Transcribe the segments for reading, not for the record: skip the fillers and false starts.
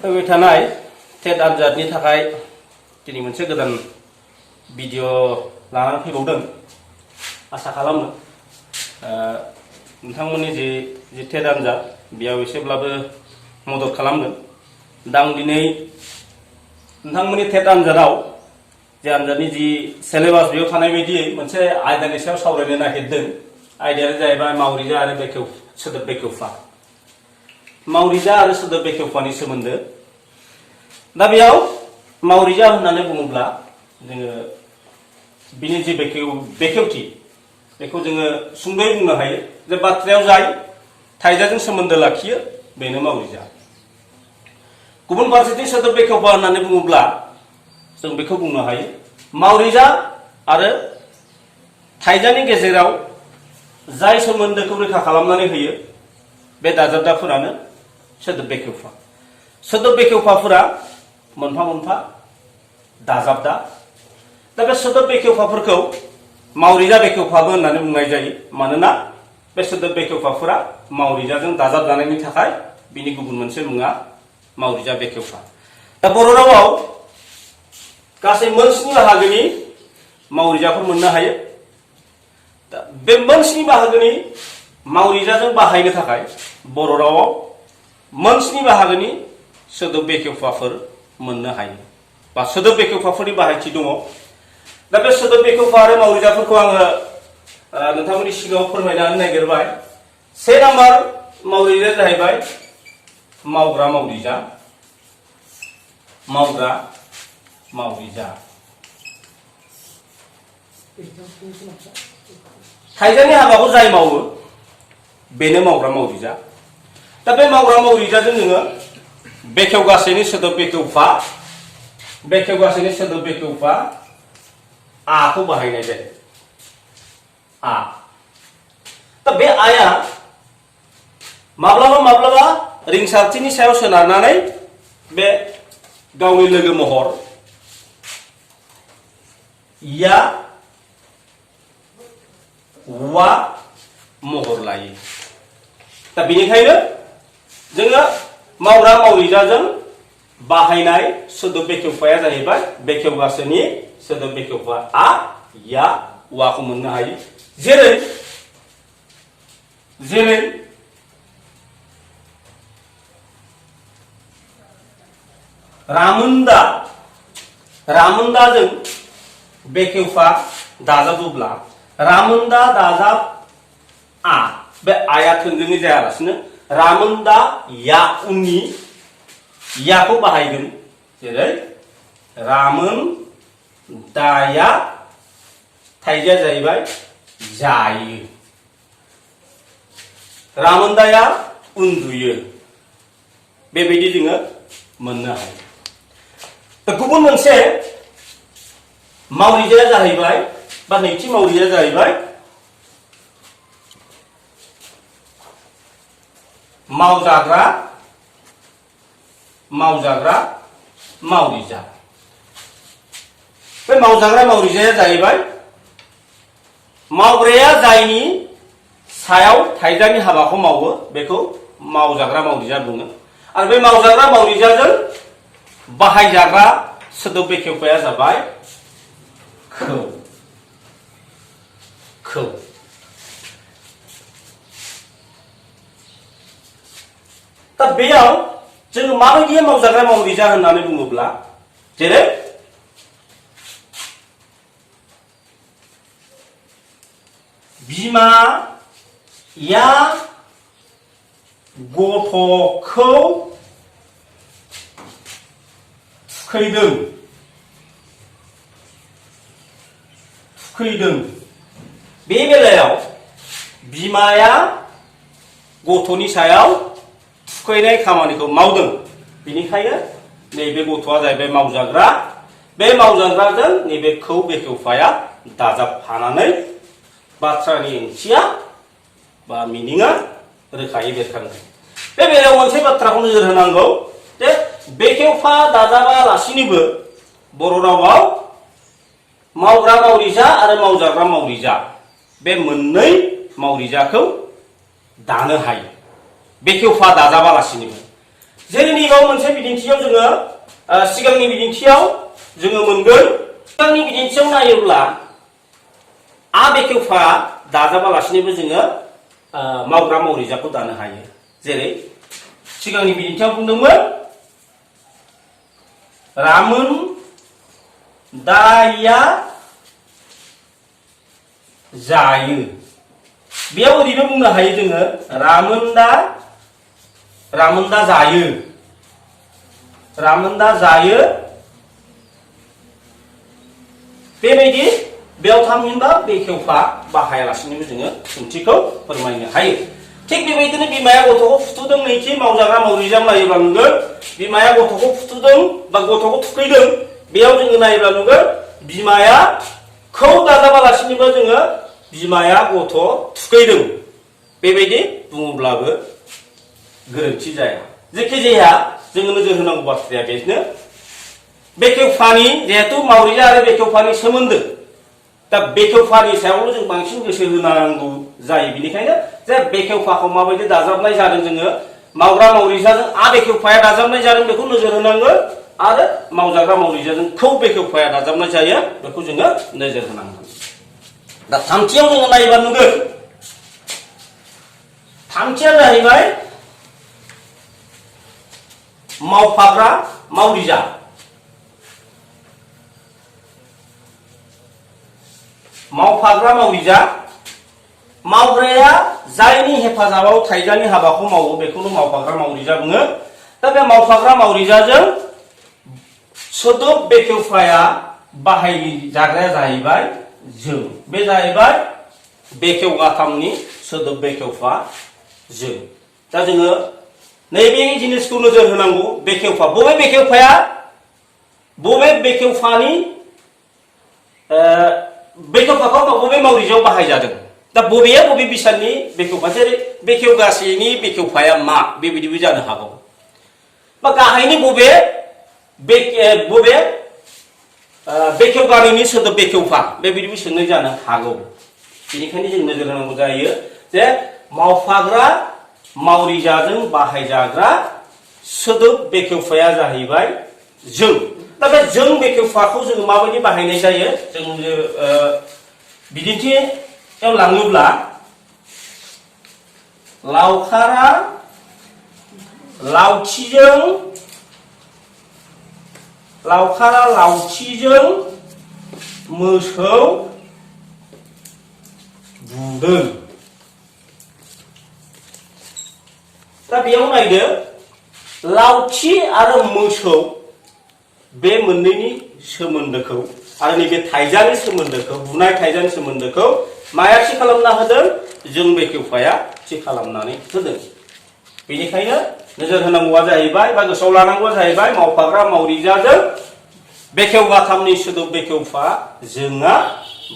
फैबाय थानाय टेट आनजादनि थाखाय दिनै मोनसे गोदान भिडिअ लानानै फैबावदों। आसा खालामो नोंथांमोननि जि टेट आनजाद बेयाव एसेब्लाबो मदद खालामगोन। दा आं दिनै नोंथांमोननि टेट आनजादाव जे आनजादनि जि सिलेबास बेयाव थानाय बायदियै मोनसे आयदानि सायाव सावरायनो नागिरदों। आयदायानो जाहैबाय मावरिजा आरो सोदोब बेखेवफा। मावरिजा आरो सोदोब बेखेवफानि सोमोन्दो। दा बेयाव मावरिजा होननानै बुङोब्ला जोङो बिनि जि बेखेवथि बेखौ जोङो सुंद'यै बुंनो हायो जे बाथ्रायाव जाय थाइजाजों सोमोन्दो लाखियो बेनो मावरिजा। गुबुन फारसेथिं सोदोब बेखेवफा होननानै बुङोब्ला जों बेखौ बुंनो हायो मावरिजा आरो थाइजानि गेजेराव जाय सोमोन्दोखौ रैखा खालामनानै होयो बे दाजाबदाफोरानो सोदोब बेखेवफा। सोदोब बेखेवफाफोरा मोनफा मोनफा दाजाबदा। दा बे सोदोब बेखेवफाफोरखौ मावरिजा बेखेवफाबो होननानै बुंनाय जायो। मानोना बे सोदोब बेखेवफाफोरा मावरिजाजों दाजाबजानायनि थाखाय बिनि गुबुन मोनसे मुङा मावरिजा बेखेवफा। दा बर' रावाव गासै मोन 7 बाहागोनि मावरिजाफोर मोननो हायो। दा बे मोन 7 बाहागोनि मावरिजाजों बाहायनो थाखाय बर' रावाव मोन 7 बाहागोनि सोदोब बेखेवफाफोर मोननो हायो बा सोदोब बेखेवफाफोरनि बाहायथि दङ। दा बे सोदोब बेखेवफा आरो मावरिजाफोरखौ आङो नोंथांमोननि सिगाङाव फोरमायनानै नागिरबाय। 1 नाम्बार मावरिजाया जाहैबाय मावग्रा मावरिजा। मावग्रा मावरिजा। थाइजानि हाबाखौ जाय मावो बेनो मावग्रा मावरिजा। दा बे मावग्रा मावरिजाजों जोङो बेखेवगासेनि सोदोब बेखेवफा आखौ बाहायनाय जायो। आ। दा बे आया माब्लाबा माब्लाबा रिंसारथिनि सायाव सोनारनानै बे गावनि लोगो महर या वा महर लायो। दा बेनिखायनो जोङो मावग्रा मावरिजाजों बाहायनाय सोदोब बेखेवफाया जाहैबाय बेखेवगासेनि सोदोब बेखेवफा आ या वाखौ मोननो हायो। जेरै रामोनदाजों बेखेवफा दाजाबोब्ला रामोनदा दाजाब आ, बे आया थोंजोङै जायालासिनो रामोनदा या उननि याखौ बाहायगोन। जेरै रामोनदाया थाइजाया जाहैबाय जायो। रामोनदाया उन्दुयो। बेबायदि जोङो मोननो हायो। गुबुन मोनसे मावरिजाया जाहैबाय बा नैथि मावरिजाया जाहैबाय मावजाग्रा मावरिजा। बे मावजाग्रा मावरिजाया जाहैबाय मावग्राया जायनि सायाव थाइजानि हाबाखौ मावो बेखौ मावजाग्रा मावरिजा बुङो। आरो बे मावजाग्रा मावरिजाजों बाहायजाग्रा सोदोब बेखेवफाया जाबाय खौ। दा बेयाव जोङो माबायदि मावजाग्रा मावरिजा होननानै बुङोब्ला जेरै बिमाया गथ'खौ थुखैदों। बे बेलायाव बिमाया गथ'नि सायाव थुखैनाय खामानिखौ मावदों। बेनिखायनो नैबे गथ'आ जाहैबाय मावजाग्रा। बे मावजाग्राजों नैबे खौ बेखेवफाया दाजाबफानानै बाथ्रानि ओंथिया बा मिनिङा रोखायै बेरखाङो। बे बेलायाव मोनसे बाथ्राखौ नोजोर होनांगौ जे बेखेवफा दाजाबालासिनोबो बर' रावाव मावग्रा मावरिजा आरो मावजाग्रा मावरिजा बे मोननै मावरिजाखौ दानो हायो बेखेवफा दाजाबालासिनोबो। जेरै नैबाव मोनसे बिदिन्थियाव जोङो सिगांनि बिदिन्थियाव जोङो मोनगोन सिगांनि बिदिन्थियाव नायोब्ला आ बेखेवफा दाजाबालासिनोबो जोङो मावग्रा मावरिजाखौ दानो हायो। जेरै सिगांनि बिदिन्थियाव बुंदोंमोन रामोन दाया जायो। बेयाव ओरैबो बुंनो हायो जोङो रामोन दा जायो। रामोन दा जायो। बेबायदि बेयाव थामहिनबा बेखेवफा बाहायालासिनोबो जोङो ओंथिखौ फोरमायनो हायो। थिग बेबायदिनो बिमाया गथ'खौ फुथुदों नैथि मावजाग्रा मावरिजायाव नायोब्ला नुगोन बिमाया गथ'खौ फुथुदों बा गथ'खौ थुखैदों। बेयाव जोङो नायोब्ला नुगोन बिमाया खौ दाजाबालासिनोबो जोङो बिमाया गथ' थुखैदों बेबायदि बुङोब्लाबो गोरोन्थि जाया। जेखिजाया जोङो नोजोर होनांगौ बाथ्राया बेनो बेखेवफानि जिहेतु मावरिजा आरो बेखेवफानि सोमोन्दो दा बेखेवफानि सायावल' जों बांसिन गोसो होनांगौ जायो। बेनिखायनो जे बेखेवफाखौ माबायदि दाजाबनाय जादों जोङो मावग्रा मावरिजाजों आ बेखेवफाया दाजाबनाय जादों बेखौ नोजोर होनांगोन आरो मावजाग्रा मावरिजाजों खौ बेखेवफाया दाजाबनाय जायो बेखौ जोङो नोजोर होनांगोन। दा थामथियाव जोङो नायोबा नुगोन थामथिया जाहैबाय मावफाग्रा मावरिजा। मावफाग्रा मावरिजा मावग्राया जायनि हेफाजाबाव थाइजानि हाबाखौ मावो बेखौनो मावफाग्रा मावरिजा बुङो। दा बे मावफाग्रा मावरिजाजों सोदोब बेखेवफाया बाहायजाग्राया जाहैबाय जों। बे जाहैबाय बेखेवगाथामनि सोदोब बेखेवफा जों। दा जोङो नैबे जिनिसखौ नोजोर होनांगौ बेखेवफा बबे बेखेवफानि बेखेवफाखौ बबे मावरिजायाव बाहायजादों। दा बबेया बबे बिसाननि बेखेवफा जेरै बेखेवगासेनि बेखेवफाया मा बेबायदिबो जानो हागौ बा गाहायनि बबे बेखेवगारिनि सोदोब बेखेवफा बेबायदिबो सोंनाय जानो हागौ। बेनिखायनो जों नोजोर होनांगौ जायो जे मावफाग्रा मावरिजाजों बाहायजाग्रा सोदोब बेखेवफाया जाहैबाय जों। दा बे जों बेखेवफाखौ जोङो माबायदि बाहायनाय जायो जों बिदिन्थियाव लाङोब्ला लावखारा लावथिजों मोसौ बुदों। दा बेयाव नायदो लावथि आरो मोसौ बे मोननैनि सोमोन्दोखौ आरो नैबे थाइजानि सोमोन्दोखौ बुनाय थाइजानि सोमोन्दोखौ माया थि खालामना होदों जों बेखेवफाया थि खालामनानै होदों। बेनिखायनो नोजोर होनांगौआ जाहैबाय बा गोसोआव लानांगौआ जाहैबाय मावफाग्रा मावरिजाजों बेखेवगाथामनि सोदोब बेखेवफा जोंआ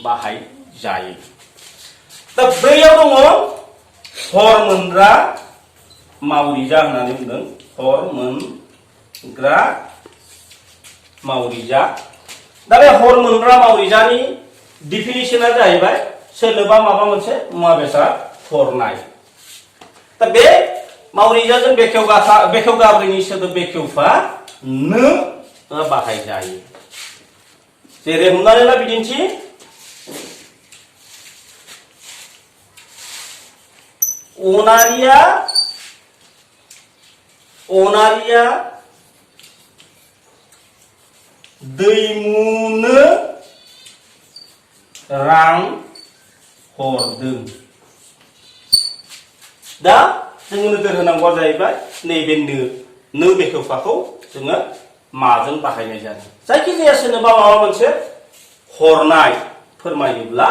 बाहाय जायो। दा बैयाव दङ हर मोनग्रा मावरिजा होननानै बुंदों। हर मोनग्रा मावरिजा। दा बे हर मोनग्रा मावरिजानि डिफिनिसना जाहैबाय सोरनोबा माबा मोनसे मुवा बेसाद हरनाय। दा बे मावरिजाजों बेखेवगाब्रैनि सोदोब बेखेवफा नो बाहायजायो। जेरै हमनानै ला बिदिन्थि अनारिया दैमुनो रां हरदों। दा जोङो नोजोर होनांगौआ जाहैबाय नैबे नो बेखेवफाखौ जोङो माजों बाहायनाय जादों। जायखिजाया सोरनोबा माबा मोनसे हरनाय फोरमायोब्ला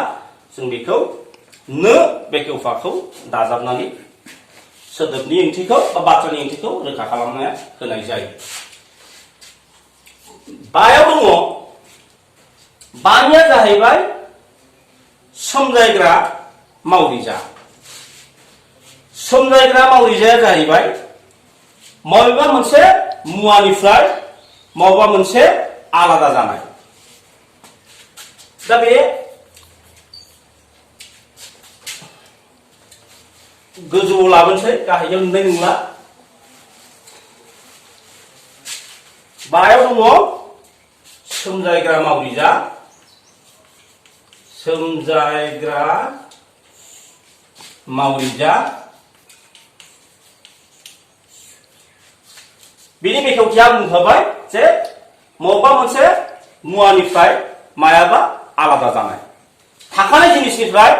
जों बेखौ नो बेखेवफाखौ दाजाबनानै सोदोबनि ओंथिखौ बा बाथ्रानि ओंथिखौ रोखा खालामना होनाय जायो। बायाव दङ बानिया जाहैबाय सोमजायग्रा मावरिजा। सोमजायग्रा मावरिजाया जाहैबाय माबेबा मोनसे मुवानिफ्राय माबेबा मोनसे आलादा जानाय। दा बे गोजौआव लाबोनोसै गाहायाव नुनाय नंला। बायाव दङ सोमजायग्रा मावरिजा बिनि बेखेवथिया बुंखाबाय जे मबेबा मोनसे मुवानिफ्राय मायाबा आलादा जानाय थाखानाय जिनिसनिफ्राय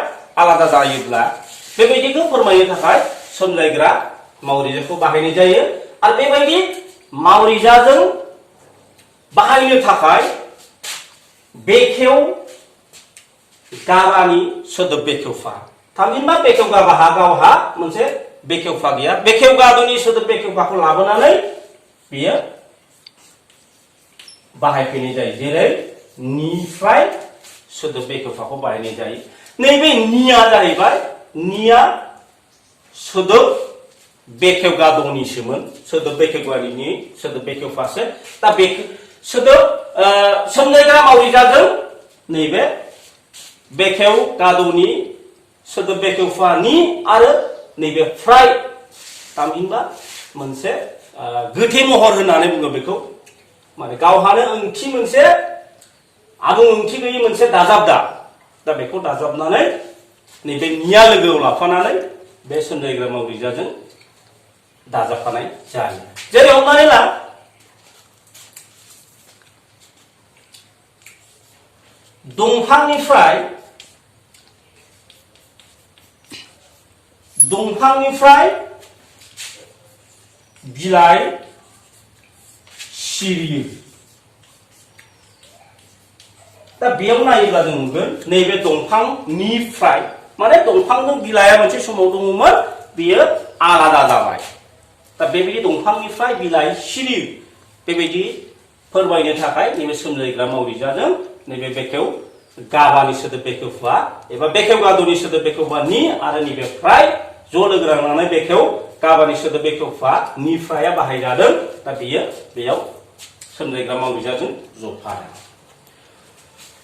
आलादा जायोब्ला बेबायदिखौ फोरमायनो थाखाय सोमजायग्रा मावरिजाखौ बाहायनाय जायो आरो बेबायदि मावरिजाजों बाहायनो थाखाय बेखेव गाबानि सोदोब बेखेवफा थामहिनबा बेखेवगा बाहा गावहा मोनसे बेखेवफा गैया बेखेवगानि सोदोब बेखेवफाखौ लाबोनानै बियो बाहायफैनाय जायो जेरै निफ्राय सोदोब बेखेवफाखौ बाहायनाय जायो नैबे निया जाहैबाय निया सोदोब बेखेवगा दंनिसोमोन सोदोब बेखेवगानि सोदोब बेखेवफासो दा बे सोदोब सोमजायग्रा मावरिजाजों नैबे बेखेवगादनि सोदोब बेखेवफानि आरो नैबे फ्राय थामहिनबा मोनसे गोथे महर होननानै बुङो बेखौ माने गावहानो ओंथि मोनसे आबुं ओंथि गैयै मोनसे दाजाबदा दा बेखौ दाजाबनानै नैबे निया लोगोआव लाफानानै बे सोमजायग्रा मावरिजाजों दाजाबफानाय जायो जेरै हमनानै ला दंफांनिफ्राय बिलाइ सिरियो दा बेयाव नायोब्ला जों नुगोन नैबे दंफांनिफ्राय माने दंफांजों बिलाइया मोनसे समाव दङमोन बेयो आलादा जाबाय दा बेबायदि दंफांनिफ्राय बिलाइ सिरियो बेबायदि फोरमायनो थाखाय नैबे सोमजायग्रा मावरिजाजों नैबे बेखेव गाबानि सोदोब बेखेवफा एबा बेखेवगादनि सोदोब बेखेवफानि आरो नैबे फ्राय ज' लोगो नांनानै बेखेव गाबानि सोदोब बेखेवफा निफ्राया बाहायजादों दा बेयो बेयाव सोमजायग्रा मावरिजाजों जफादों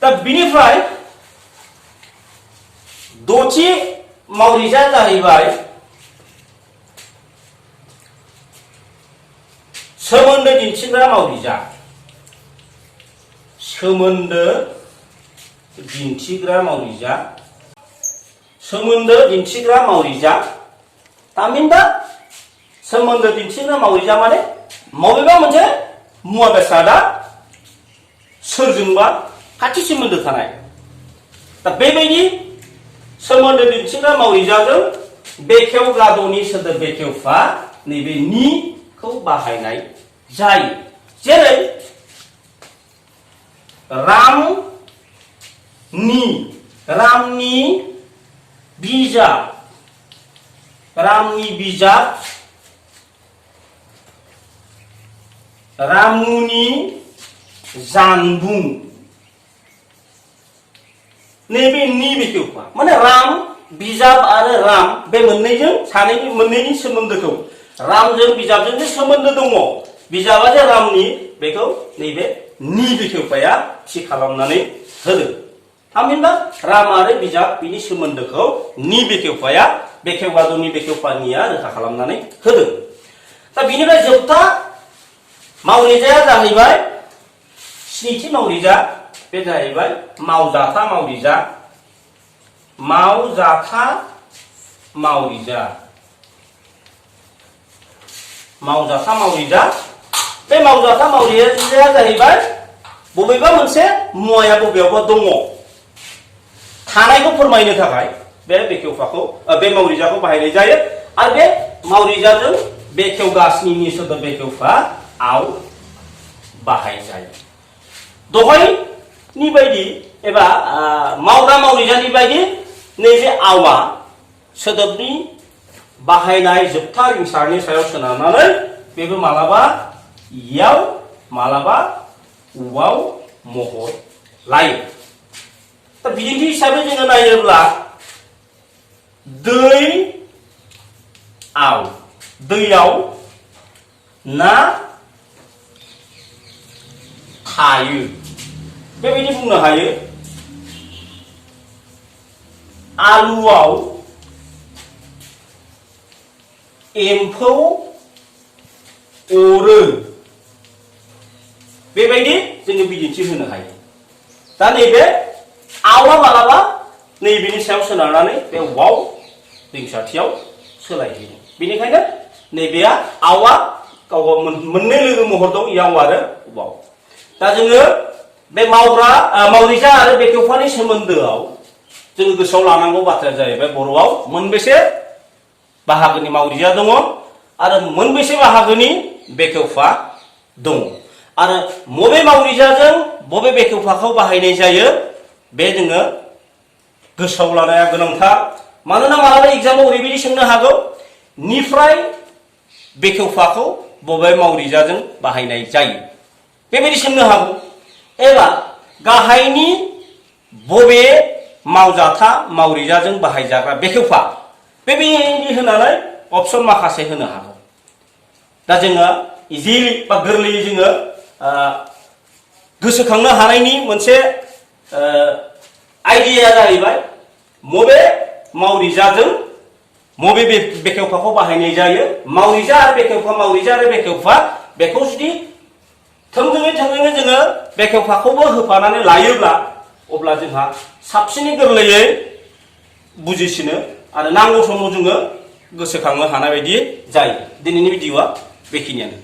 दा बिनिफ्राय दथि मावरिजा जाहैबाय सोमोन्दो दिन्थिग्रा मावरिजा सोमोन्दो दिन्थिग्रा मावरिजा थामहिनबा सोमोन्दो दिन्थिग्रा मावरिजा माने मबेबा मोनसे मुवा बेसादा सोरजोंबा खाथि सोमोन्दो थानाय दा बेबायदि सोमोन्दो दिन्थिग्रा मावरिजाजों बेखेवगादनि सोदोब बेखेवफा नैबे निखौ बाहायनाय जायो जेरै रामनि बिजाब रामुनि जानबुं नैबे नि बेखेवफा माने राम बिजाब आरो राम बे मोननैनि सोमोन्दोखौ रामजों बिजाबजों जे सोमोन्दो दङ बिजाबा जे रामनि बेखौ नैबे नि बेखेवफाया थि खालामनानै होदों थामहिनबा राम आरो बिजाब बिनि सोमोन्दोखौ नि बेखेवफाया बेखेवगादनि बेखेवफानिया रोखा खालामनानै होदों दा बिनिफ्राय जोबथा मावरिजाया जाहैबाय स्निथि मावरिजा बे जाहैबाय मावजाथा मावरिजा बे मावजाथा मावरिजाया जाहैबाय बबेबा मोनसे मुवाया बबेयावबा दङ थानायखौ फोरमायनो थाखाय बे बेखेवफाखौ बे मावरिजाखौ बाहायनाय जायो आरो बे मावरिजाजों बेखेवगास्निनि सोदोब बेखेवफा आव बाहाय जायो दहायनि बायदि एबा मावग्रा मावरिजानि बायदि नैबे आवा सोदोबनि बाहायनाय जोबथा रिंसारनि सायाव सोनारनानै बेबो मालाबा इयाव मालाबा उवाव महर लायो दा बिदिन्थि हिसाबै जोङो नायोब्ला दैयाव ना थायो बेबायदि बुंनो हायो आलुआव एम्फौ अरो बिदिन्थि होनो हायो दा नैबे आवा मालाबा नैबेनि सायाव सोनारनानै बे वाव रिंसारथियाव सोलायहैयो बेनिखायनो नैबेया आवा गाव मोननै लोगो महर दं याव आरो वाव दा जोङो बे मावरिजा आरो बेखेवफानि सोमोन्दोआव जोङो गोसोआव लानांगौ बाथ्राया जाहैबाय बर'आव मोनबेसे बाहागोनि मावरिजा दङ आरो मोनबेसे बाहागोनि बेखेवफा दङ आरो बबे मावरिजाजों बबे बेखेवफाखौ बाहायनाय जायो बे जोङो गोसोआव लानाया गोनांथार मानोना मालाबा एग्जामाव ओरैबायदि सोंनो हागौ निफ्राय बेखेवफाखौ बबे मावरिजाजों बाहायनाय जायो बेबायदि सोंनो हागौ एबा गाहायनि बबे मावजाथा मावरिजाजों बाहायजाग्रा बेखेवफा बेबायदि होनानै अपसन माखासे होनो हागौ दा जोङो इजिलि बा गोरलैयै जोङो गोसोखांनो हानायनि मोनसे आइडिया जाहैबाय बबे मावरिजाजों बबे बेखेवफाखौ बाहायनाय जायो मावरिजा आरो बेखेवफा बेखौ जुदि थोंजोङै जोङो बेखेवफाखौबो होफानानै लायोब्ला अब्ला जोंहा साबसिनै गोरलैयै बुजिसिनो आरो नांगौ समाव जोङो गोसोखांनो हानाय बायदि जायो दिनैनि भिडिअआ बेखिनियानो